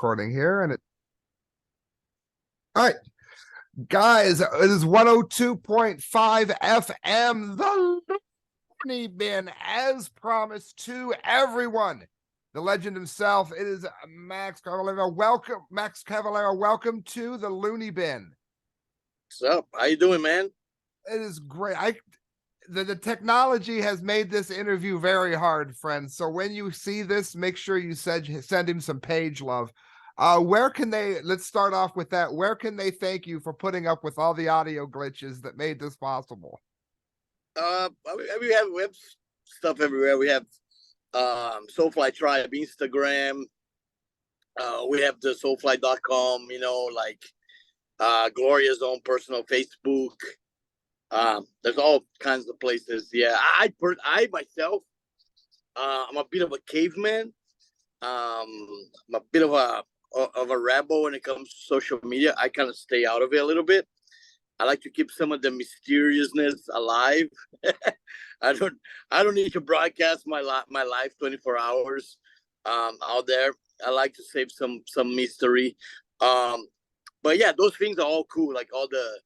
recording here, and all right, guys, it is 102.5 FM, the Looneybin, as promised to everyone. The legend himself, it is Max Cavelera. Welcome, Max Cavelera. Welcome to the Looneybin. What's up? How you doing, man? It is great. The technology has made this interview very hard, friends. So when you see this, make sure you send him some page love. Where can let's start off with that. Where can they thank you for putting up with all the audio glitches that made this possible? We have stuff everywhere. We have Soulfly Tribe, Instagram. We have the Soulfly.com, Gloria's own personal Facebook. There's all kinds of places. Yeah, I myself, I'm a bit of a caveman. I'm a bit of a rebel when it comes to social media. I kind of stay out of it a little bit. I like to keep some of the mysteriousness alive. I don't need to broadcast my life 24 hours out there. I like to save some mystery. But yeah, those things are all cool. Like all the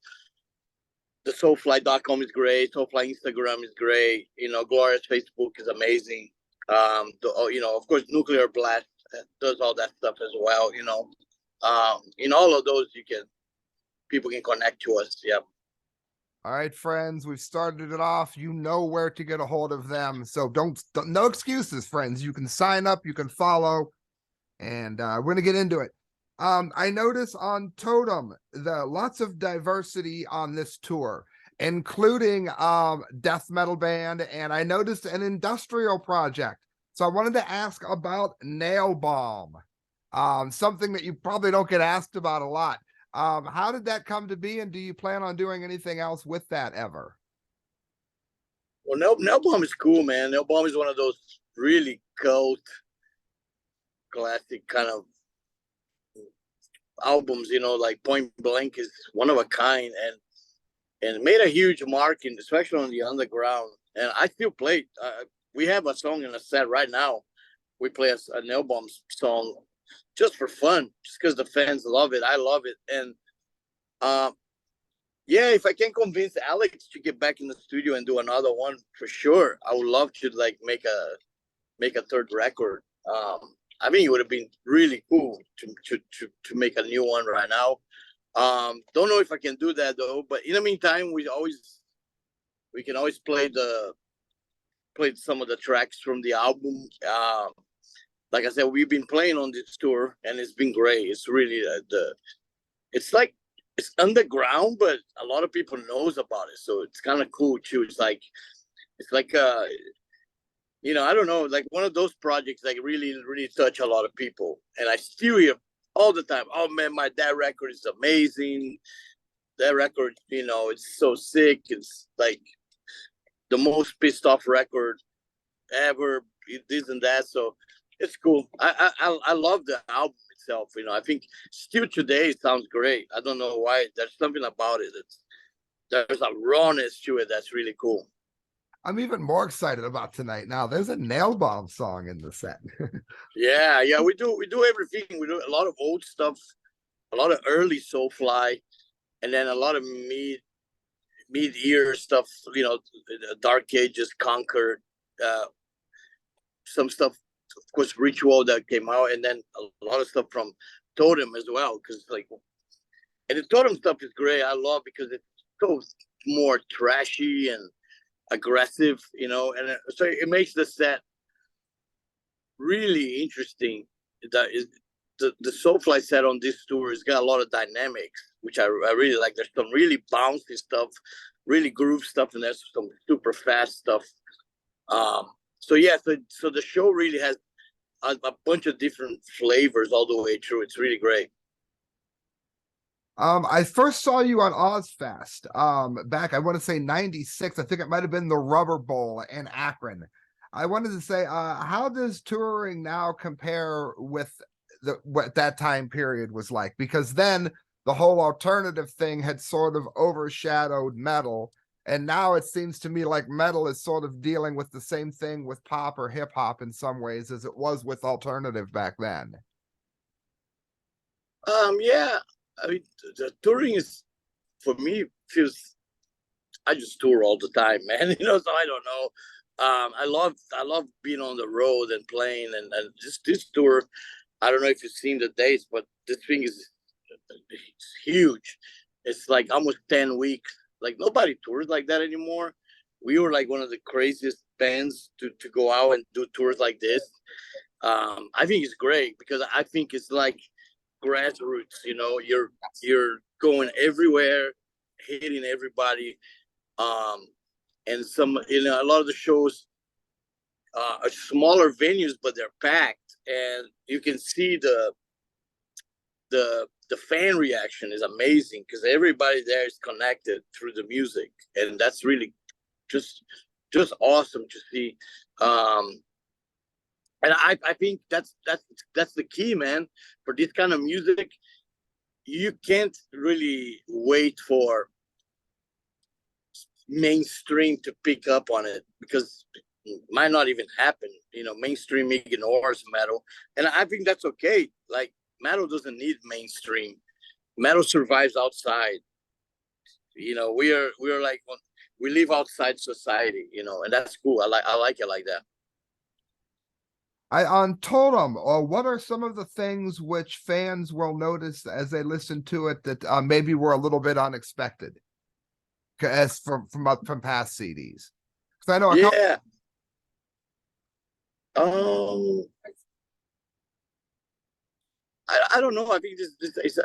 Soulfly.com is great. Soulfly Instagram is great. Gloria's Facebook is amazing. Of course, Nuclear Blast does all that stuff as well. In all of those, people can connect to us. Yeah. All right, friends, we've started it off. You know where to get a hold of them. So no excuses, friends. You can sign up, you can follow, and we're going to get into it. I notice on Totem, lots of diversity on this tour, including death metal band, and I noticed an industrial project. So I wanted to ask about Nailbomb, something that you probably don't get asked about a lot. How did that come to be, and do you plan on doing anything else with that ever? Well, Nailbomb is cool, man. Nailbomb is one of those really cult, classic kind of albums, like Point Blank is one of a kind, and made a huge mark especially on the underground. And I still play. We have a song in a set right now. We play a Nailbomb song just for fun, just because the fans love it. I love it, and yeah, if I can convince Alex to get back in the studio and do another one, for sure, I would love to make a third record. I mean, it would have been really cool to make a new one right now. Don't know if I can do that though. But in the meantime, we can always play some of the tracks from the album. Like I said, we've been playing on this tour, and it's been great. It's really it's underground, but a lot of people knows about it, so it's kind of cool too. It's like I don't know, like one of those projects like really, really touch a lot of people. And I still hear all the time, oh man, that record is amazing. That record, it's so sick. It's like the most pissed off record ever. This and that. So it's cool. I love the album itself. I think still today it sounds great. I don't know why. There's something about it. There's a rawness to it that's really cool. I'm even more excited about tonight now. There's a Nailbomb song in the set. yeah, we do everything. We do a lot of old stuff, a lot of early Soulfly, and then a lot of mid-year stuff. Dark Ages, Conquered, some stuff, of course, Ritual that came out, and then a lot of stuff from Totem as well. And the Totem stuff is great. I love because it's so more trashy and aggressive, and so it makes the set really interesting. That is the Soulfly set on this tour has got a lot of dynamics, which I really like. There's some really bouncy stuff, really groove stuff, and there's some super fast stuff. So the show really has a bunch of different flavors all the way through. It's really great. I first saw you on Ozfest back, I want to say 96. I think it might have been the Rubber Bowl in Akron. I wanted to say, how does touring now compare with what that time period was like? Because then the whole alternative thing had sort of overshadowed metal, and now it seems to me like metal is sort of dealing with the same thing with pop or hip hop in some ways as it was with alternative back then. Yeah, I mean, the touring is for me feels. I just tour all the time, man. So I don't know. I love being on the road and playing, and this tour. I don't know if you've seen the dates, but this thing is it's huge. It's like almost 10 weeks. Like nobody tours like that anymore. We were like one of the craziest bands to go out and do tours like this. I think it's great because I think it's like grassroots. You're going everywhere, hitting everybody. Um, and a lot of the shows are smaller venues, but they're packed, and you can see the fan reaction is amazing because everybody there is connected through the music, and that's really just just awesome to see. Um, and I think that's the key, man. For this kind of music, you can't really wait for mainstream to pick up on it because it might not even happen. Mainstream ignores metal, and I think that's okay. Like metal doesn't need mainstream. Metal survives outside. We are like we live outside society. And that's cool. I like it like that. On Totem, or what are some of the things which fans will notice as they listen to it that maybe were a little bit unexpected, as from past CDs? Because I know a couple. Yeah. Um. I don't know. I think this is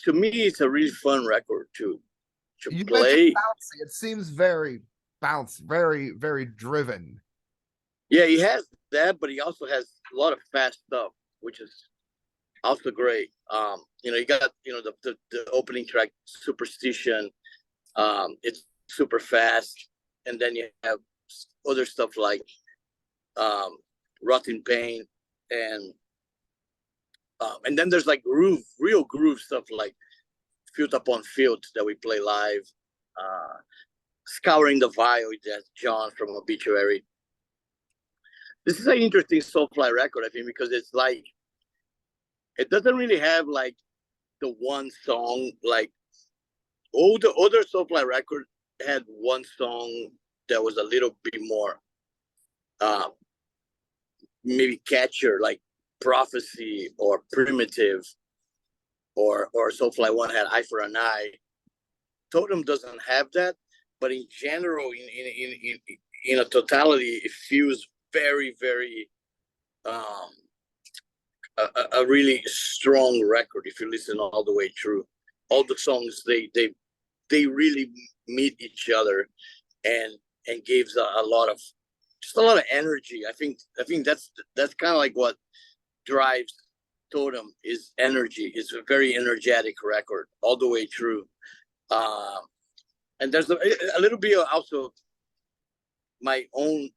to me it's a really fun record to You mentioned play. bouncy. It seems very very very driven. Yeah, he has that, but he also has a lot of fast stuff, which is also great. You got the opening track, Superstition. It's super fast, and then you have other stuff like um, Rotten Pain, and then there's like real groove stuff like Field Upon Field that we play live. Uh, Scouring the Vial, that's John from Obituary. This is an interesting Soulfly record, I think, because it's like it doesn't really have like the one song like all the other Soulfly record had one song that was a little bit more uh, maybe catchier, like Prophecy or Primitive, or Soulfly One had Eye for an Eye. Totem doesn't have that, but in general, in a totality, it feels very very um, a really strong record if you listen all the way through. All the songs they really meet each other and gives a lot of just a lot of energy. I think that's kind of like what drives Totem is energy. It's a very energetic record all the way through. Um, and there's a little bit of also my own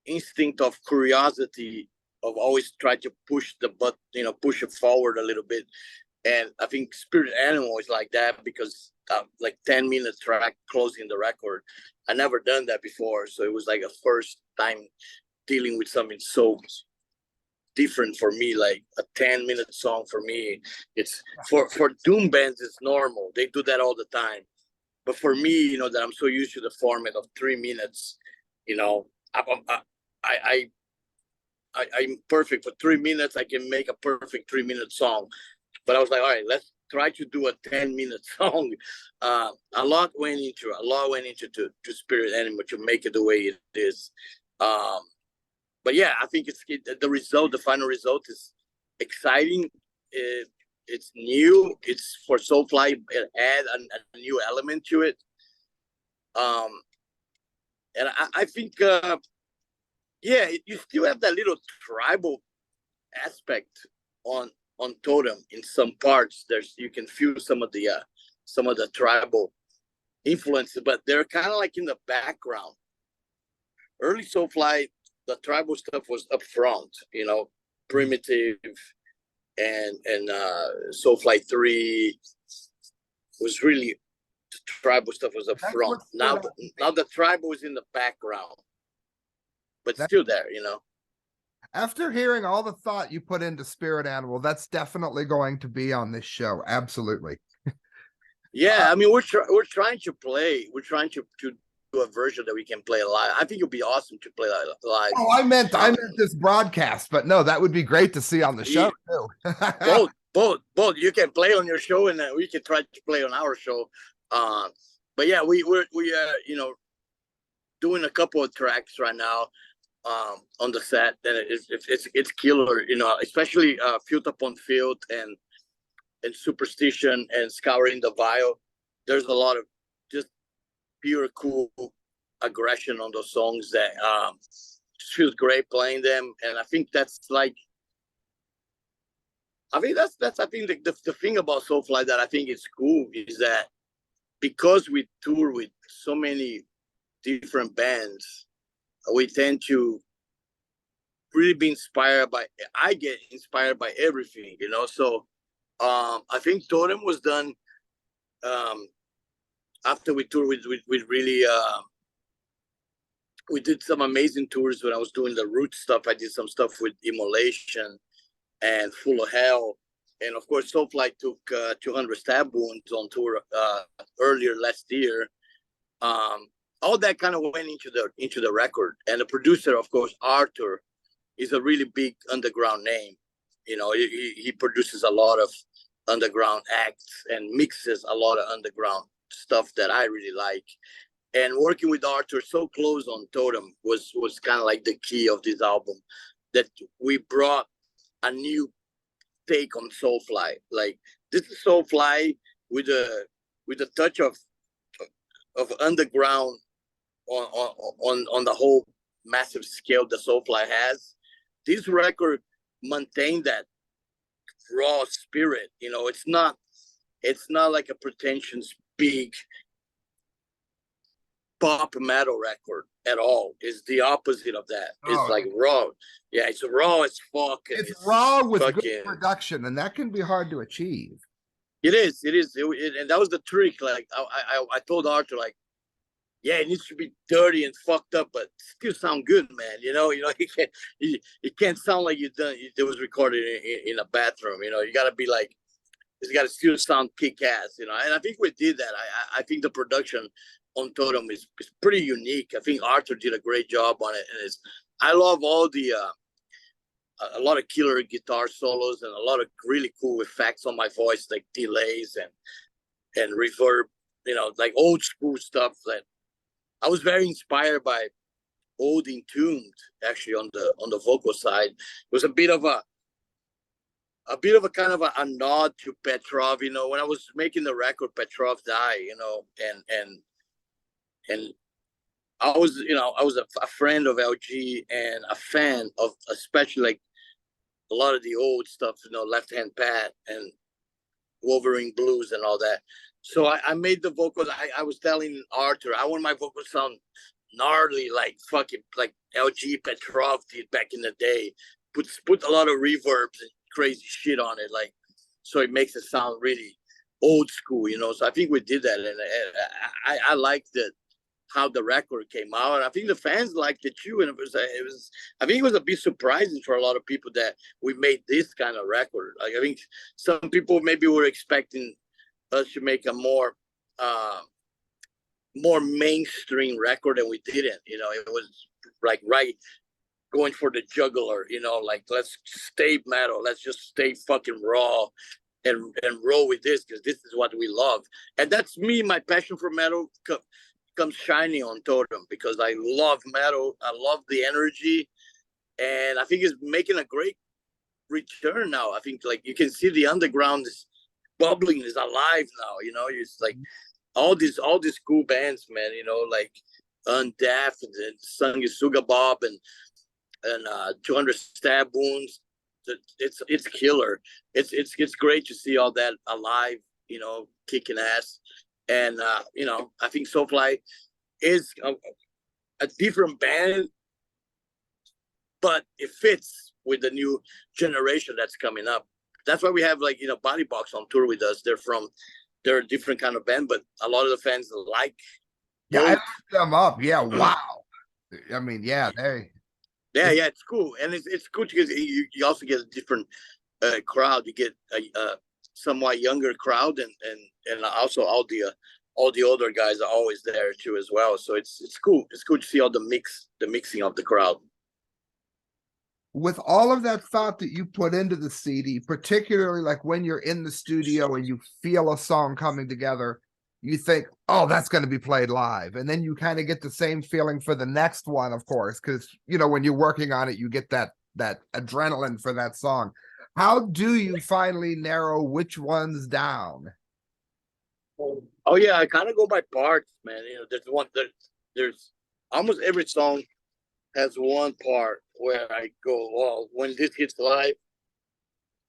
instinct of curiosity of always try to push the push it forward a little bit. And I think Spirit Animal is like that because like 10-minute track closing the record. I never done that before, so it was like a first time dealing with something so different for me. Like a 10-minute song for me, it's for doom bands, it's normal. They do that all the time. But for me, that I'm so used to the format of 3 minutes, I, I I'm perfect for 3 minutes. I can make a perfect 3 minute song. But I was like, all right, let's try to do a 10-minute song. A lot went into to Spirit Animal to make it the way it is. But yeah, I think the final result is exciting. It's new. It's for Soulfly. It add a new element to it. And I think yeah, you still have that little tribal aspect on Totem in some parts. You can feel some of the tribal influences, but they're kind of like in the background. Early Soulfly, the tribal stuff was up front, Primitive and Soulfly 3 was really the tribal stuff was up front. Now the tribal is in the background, but still there. After hearing all the thought you put into Spirit Animal, that's definitely going to be on this show. Absolutely. Yeah, I mean, we're trying to play. We're trying to do a version that we can play live. I think it'll be awesome to play live. Oh, I meant this broadcast, but no, that would be great to see on the show too. both. You can play on your show, and we can try to play on our show. But yeah, we you know, doing a couple of tracks right now on the set, and it's killer. You know, especially Field Upon Field and Superstition and Scouring the Vial. There's a lot of just pure cool aggression on those songs that just feels great playing them. And I think that's like, I think that's I think the thing about Soulfly that I think is cool is that because we tour with so many different bands, we tend to really be inspired by, I get inspired by everything, you know. So I think Totem was done after we toured with really we did some amazing tours. When I was doing the Root stuff, I did some stuff with Immolation and Full of Hell, and of course Soulfly took 200 Stab Wounds on tour earlier last year. All that kind of went into the record, and the producer, of course, Arthur, is a really big underground name. You know, he produces a lot of underground acts and mixes a lot of underground stuff that I really like. And working with Arthur so close on Totem was kind of like the key of this album, that we brought a new take on Soulfly. Like, this is Soulfly with a touch of underground on the whole massive scale that Soulfly has. This record maintained that raw spirit. You know, it's not like a pretentious big pop metal record at all. It's the opposite of that. It's like raw. Yeah, it's raw as fuck. It's raw with good production, and that can be hard to achieve. It is. And that was the trick. Like I told Arthur, like, yeah, it needs to be dirty and fucked up, but still sound good, man. You know, it can't sound like it was recorded in a bathroom. You know, you gotta be like, it's gotta still sound kick ass. You know, and I think we did that. I think the production on Totem is pretty unique. I think Arthur did a great job on it, and I love all the a lot of killer guitar solos and a lot of really cool effects on my voice, like delays and reverb. You know, like old school stuff that I was very inspired by. Old Entombed, actually, on the vocal side. It was a bit of a kind of a nod to Petrov. You know, when I was making the record, Petrov died. You know, and I was a friend of LG and a fan of especially like a lot of the old stuff. You know, Left Hand Pat and Wolverine Blues and all that. So I made the vocals. I was telling Arthur, I want my vocals to sound gnarly, like fucking like LG Petrov did back in the day. Put a lot of reverbs and crazy shit on it, like, so it makes it sound really old school, you know. So I think we did that, and I liked it, how the record came out. And I think the fans liked it too. And it was I think it was a bit surprising for a lot of people that we made this kind of record. Like, I think some people maybe were expecting us to make a more mainstream record, and we didn't. You know, it was like going for the jugular, you know, like, let's stay metal, let's just stay fucking raw and roll with this, because this is what we love. And that's me. My passion for metal comes shining on Totem, because I love metal, I love the energy, and I think it's making a great return now. I think, like, you can see the underground is bubbling, is alive now, you know. It's like all these cool bands, man, you know, like Undeaf and Sanguisuga Bob and 200 Stab Wounds. It's killer. It's great to see all that alive, you know, kicking ass. And you know, I think Soulfly is a different band, but it fits with the new generation that's coming up. That's why we have, like, you know, Body Box on tour with us. They're a different kind of band, but a lot of the fans like. Yeah, I looked them up. Yeah, wow. I mean, yeah, Yeah, yeah, it's cool, and it's cool because you also get a different crowd. You get a somewhat younger crowd, and also all the older guys are always there too as well. So it's cool. It's cool to see all the mixing of the crowd. With all of that thought that you put into the CD, particularly like when you're in the studio and you feel a song coming together, you think, oh, that's going to be played live. And then you kind of get the same feeling for the next one, of course, because, you know, when you're working on it, you get that adrenaline for that song. How do you finally narrow which one's down? Oh yeah, I kind of go by parts, man. You know, there's almost every song has one part where I go, well, when this hits live,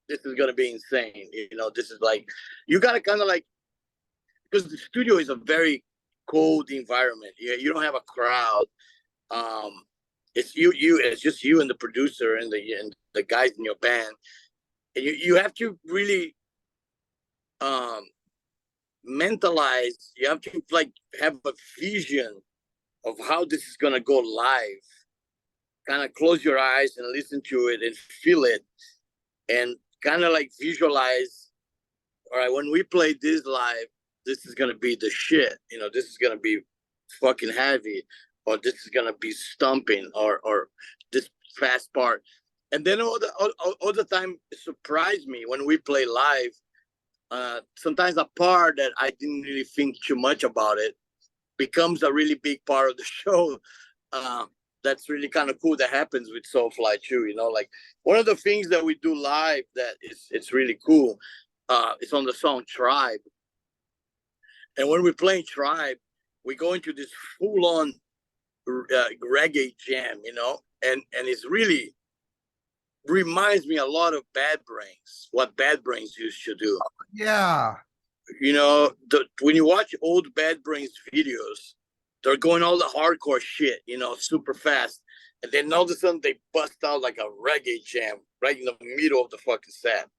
this is gonna be insane. You know, this is like you gotta kind of like, because the studio is a very cold environment. You don't have a crowd. It's it's just you and the producer and the guys in your band, and you have to really mentalize. You have to like have a vision of how this is gonna go live. Kind of close your eyes and listen to it and feel it, and kind of like visualize. All right, when we play this live, this is gonna be the shit. You know, this is gonna be fucking heavy, or this is gonna be stumping, or this fast part. And then all the time, it surprised me when we play live. Sometimes a part that I didn't really think too much about it becomes a really big part of the show. That's really kind of cool. That happens with Soulfly too. You know, like one of the things that we do live that it's really cool. It's on the song Tribe. And when we're playing Tribe, we go into this full-on reggae jam, you know, and it's really reminds me a lot of Bad Brains, what Bad Brains used to do. Yeah. You know, when you watch old Bad Brains videos, they're going all the hardcore shit, you know, super fast. And then all of a sudden they bust out like a reggae jam right in the middle of the fucking set.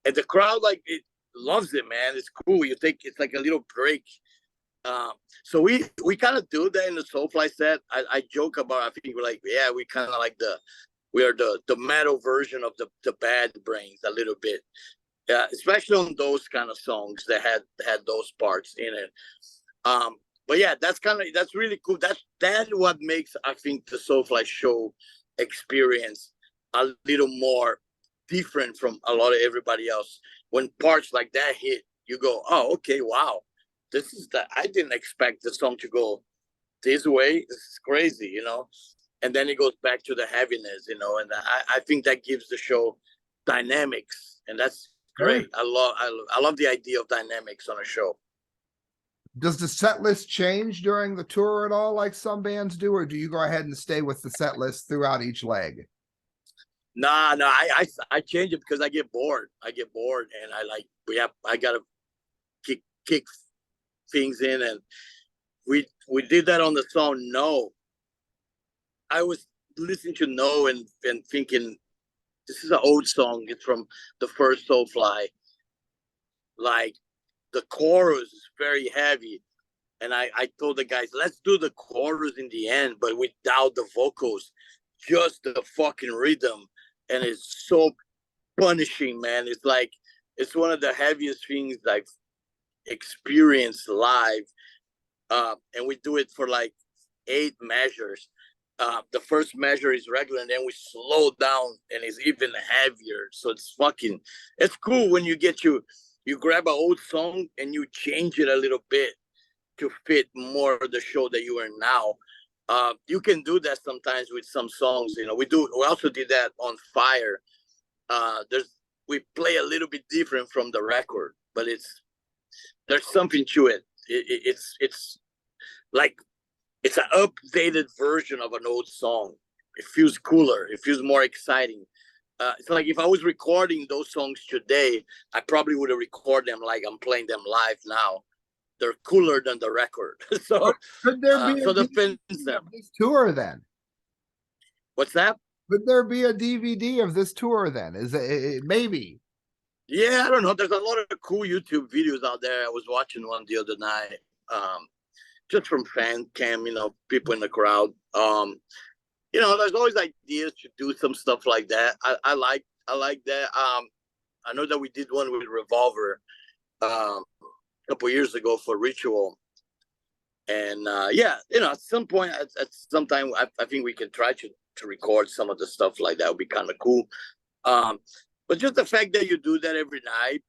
And the crowd, like, it loves it, man. It's cool. You think it's like a little break. So we kind of do that in the Soulfly set. I joke about, I think we're like, yeah, we kind of like we are the metal version of the Bad Brains a little bit. Yeah, especially on those kind of songs that had those parts in it. But yeah, that's really cool. That's what makes, I think, the Soulfly show experience a little more different from a lot of everybody else. When parts like that hit, you go, oh, okay, wow, this is that. I didn't expect the song to go this way. This is crazy, you know. And then it goes back to the heaviness, you know. And I think that gives the show dynamics, and that's great. I love the idea of dynamics on a show. Does the set list change during the tour at all, like some bands do, or do you go ahead and stay with the set list throughout each leg? Nah, no, I change it because I get bored. I get bored, and I gotta kick things in, and we did that on the song No. I was listening to No and thinking, this is an old song. It's from the first Soulfly. Like, the chorus is very heavy. And I told the guys, let's do the chorus in the end, but without the vocals, just the fucking rhythm. And it's so punishing, man. It's like, it's one of the heaviest things I've experienced live. And we do it for like 8 measures. The first measure is regular, and then we slow down, and it's even heavier. So it's cool when you grab an old song and you change it a little bit to fit more of the show that you are now. You can do that sometimes with some songs. You know, we also did that on Fire. We play a little bit different from the record, but there's something to it. It's like it's an updated version of an old song. It feels cooler. It feels more exciting. It's like if I was recording those songs today, I probably would have recorded them like I'm playing them live now. They're cooler than the record. So could there be so a defend DVD of this tour then? What's that? Could there be a DVD of this tour then? Is it maybe? Yeah, I don't know. There's a lot of cool YouTube videos out there. I was watching one the other night, just from fan cam, you know, people in the crowd. you know, there's always ideas to do some stuff like that. I like that. I know that we did one with Revolver a couple years ago for Ritual. And yeah, you know, at some point, at some time, I think we can try to record some of the stuff like that. Would be kind of cool. But just the fact that you do that every night,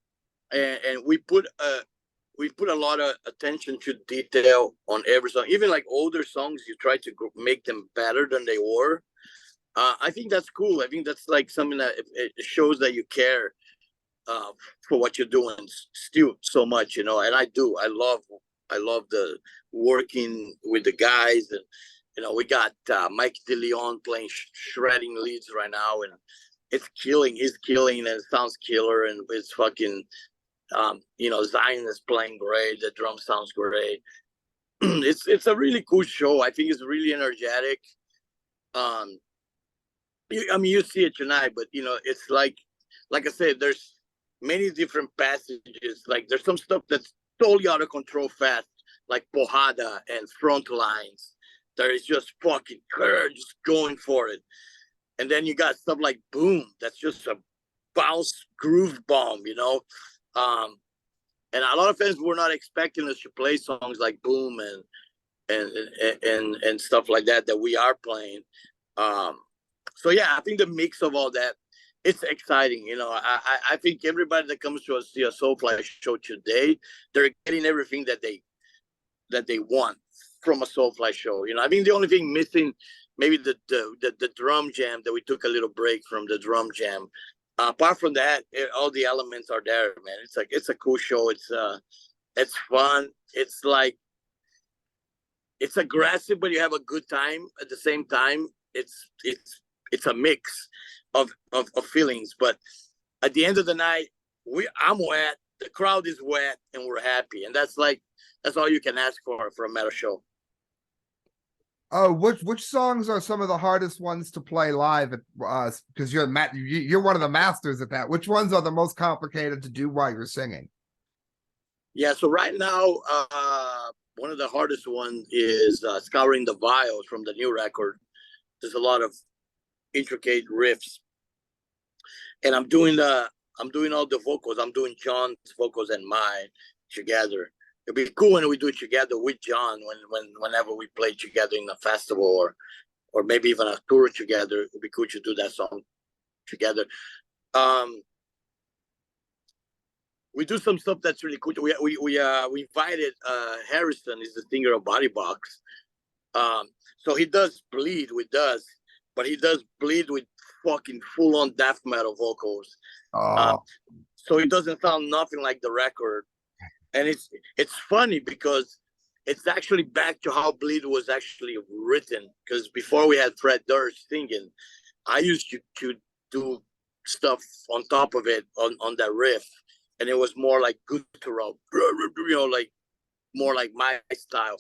and we put a lot of attention to detail on every song. Even like older songs, you try to make them better than they were. I think that's cool. I think that's like something that it shows that you care for what you're doing still so much, you know. And I do. I love the working with the guys, and you know, we got Mike DeLeon playing shredding leads right now, and it's killing. He's killing, and it sounds killer, and it's fucking. You know, Zion is playing great. The drum sounds great. It's a really cool show. I think it's really energetic. I mean, you see it tonight, but you know, it's like I said, there's many different passages. Like there's some stuff that's totally out of control fast, like Pohada and Front Lines. There is just fucking just going for it. And then you got stuff like Boom, that's just a bounce groove bomb, you know. And a lot of fans were not expecting us to play songs like Boom and stuff like that we are playing. So yeah, I think the mix of all that, it's exciting. You know, I think everybody that comes to see a Soulfly show today, they're getting everything that they want from a Soulfly show. You know, I think the only thing missing, maybe the drum jam, that we took a little break from the drum jam. Apart from that, all the elements are there, man. It's a cool show. It's fun. It's like, it's aggressive, but you have a good time at the same time. It's a mix of feelings. But at the end of the night, I'm wet, the crowd is wet, and we're happy. And that's all you can ask for a metal show. Oh, which songs are some of the hardest ones to play live? Because you're one of the masters at that. Which ones are the most complicated to do while you're singing? Yeah, so right now, one of the hardest ones is Scouring the Vials from the new record. There's a lot of intricate riffs, and I'm doing all the vocals. I'm doing John's vocals and mine together. It'd be cool when we do it together with John, whenever we play together in a festival or maybe even a tour together. It'd be cool to do that song together. We do some stuff that's really cool. We invited Harrison, is the singer of Body Box. So he does bleed with us, but he does bleed with fucking full-on death metal vocals. So it doesn't sound nothing like the record. And it's funny because it's actually back to how Bleed was actually written. Because before we had Fred Durst singing, I used to do stuff on top of it on that riff, and it was more like guttural, you know, like more like my style.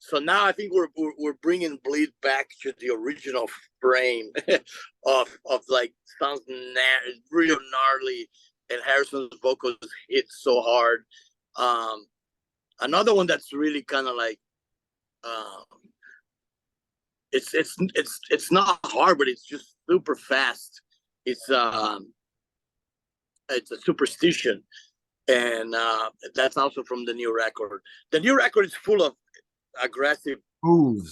So now I think we're bringing Bleed back to the original frame of like sounds real gnarly, and Harrison's vocals hit so hard. Another one that's really kind of like it's not hard, but it's just super fast. It's a Superstition, and that's also from the new record. The new record is full of aggressive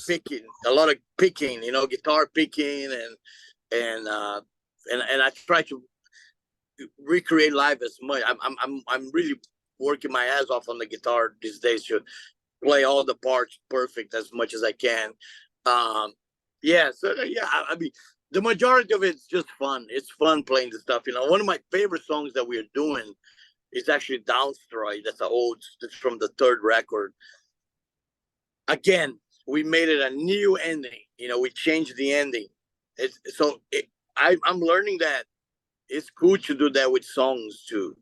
picking, a lot of picking, you know, guitar picking, and I try to recreate live as much. I'm really working my ass off on the guitar these days to play all the parts perfect as much as I can. Yeah, so yeah, I mean, the majority of it's just fun. It's fun playing the stuff. You know, one of my favorite songs that we're doing is actually Downstroy. That's from the third record. Again, we made it a new ending. You know, we changed the ending. I'm learning that it's cool to do that with songs too.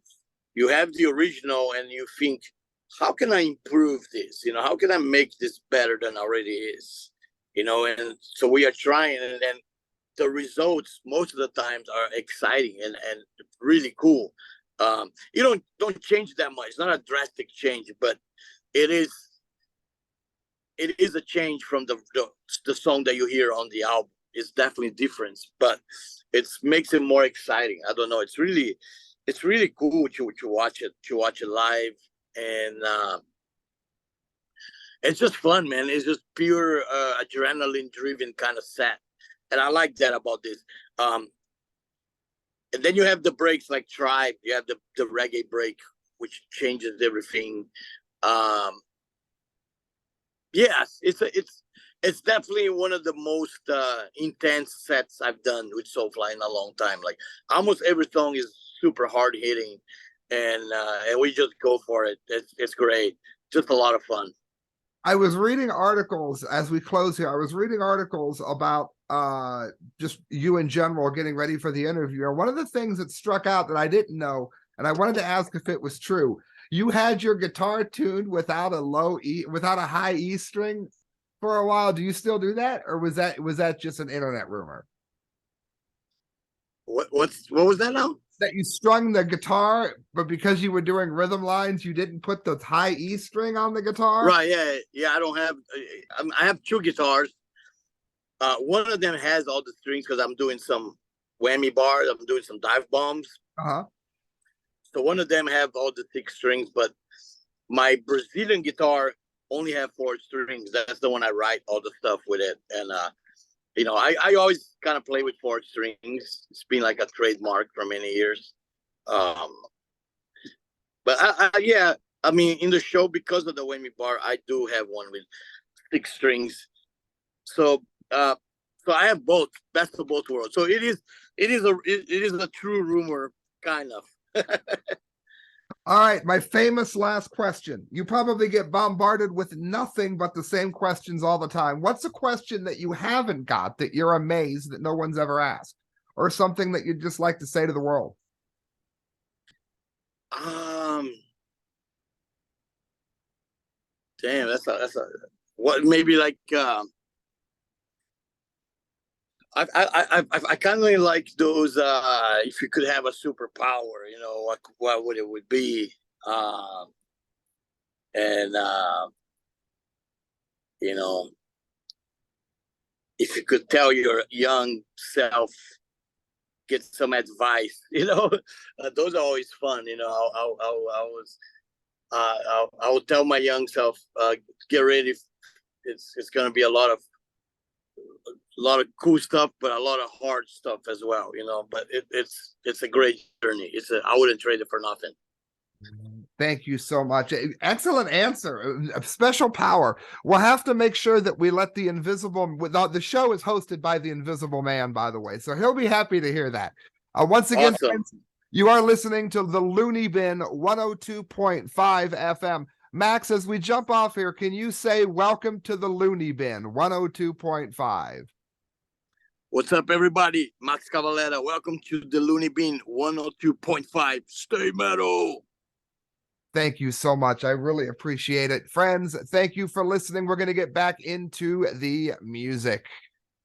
You have the original and you think, how can I improve this? You know, how can I make this better than it already is? You know, and so we are trying, and then the results most of the times are exciting and really cool. You don't change that much. It's not a drastic change, but it is a change from the song that you hear on the album. is definitely different, but it makes it more exciting. I don't know. It's really cool to watch it live, and it's just fun, man. It's just pure adrenaline driven kind of set, and I like that about this. And then you have the breaks like Tribe. You have the reggae break, which changes everything. Yes, it's definitely one of the most intense sets I've done with Soulfly in a long time. Like almost every song is super hard hitting, and we just go for it. It's great, just a lot of fun. I was reading articles as we close here. I was reading articles about just you in general getting ready for the interview. And one of the things that struck out that I didn't know, and I wanted to ask if it was true, you had your guitar tuned without a high E string for a while. Do you still do that, or was that just an internet rumor? What was that now? That you strung the guitar, but because you were doing rhythm lines, you didn't put the high E string on the guitar? Right, yeah. I don't have. I have two guitars. One of them has all the strings because I'm doing some whammy bars. I'm doing some dive bombs. So one of them have all the 6 strings, but my Brazilian guitar only have 4 strings. That's the one I write all the stuff with it. And you know, I always kind of play with 4 strings. It's been like a trademark for many years. But yeah, I mean, in the show, because of the whammy bar, I do have one with 6 strings. So so I have both, best of both worlds. So it is a true rumor, kind of. All right, my famous last question. You probably get bombarded with nothing but the same questions all the time. What's a question that you haven't got that you're amazed that no one's ever asked, or something that you'd just like to say to the world? Damn, that's a what, maybe like I kind of like those. If you could have a superpower, you know, what would it would be? And you know, if you could tell your young self, get some advice, you know, those are always fun. You know, I would tell my young self, get ready. It's gonna be a lot of cool stuff, but a lot of hard stuff as well, you know. But it's a great journey. I wouldn't trade it for nothing. Thank you so much. Excellent answer. A special power. We'll have to make sure that we let the the show is hosted by the Invisible Man, by the way, so he'll be happy to hear that. Once again, Awesome. friends, you are listening to the Looneybin 102.5 FM. Max, as we jump off here, can you say welcome to the Looneybin 102.5? What's up, everybody? Max Cavelera. Welcome to the Looneybin 102.5. Stay metal. Thank you so much. I really appreciate it. Friends, thank you for listening. We're going to get back into the music.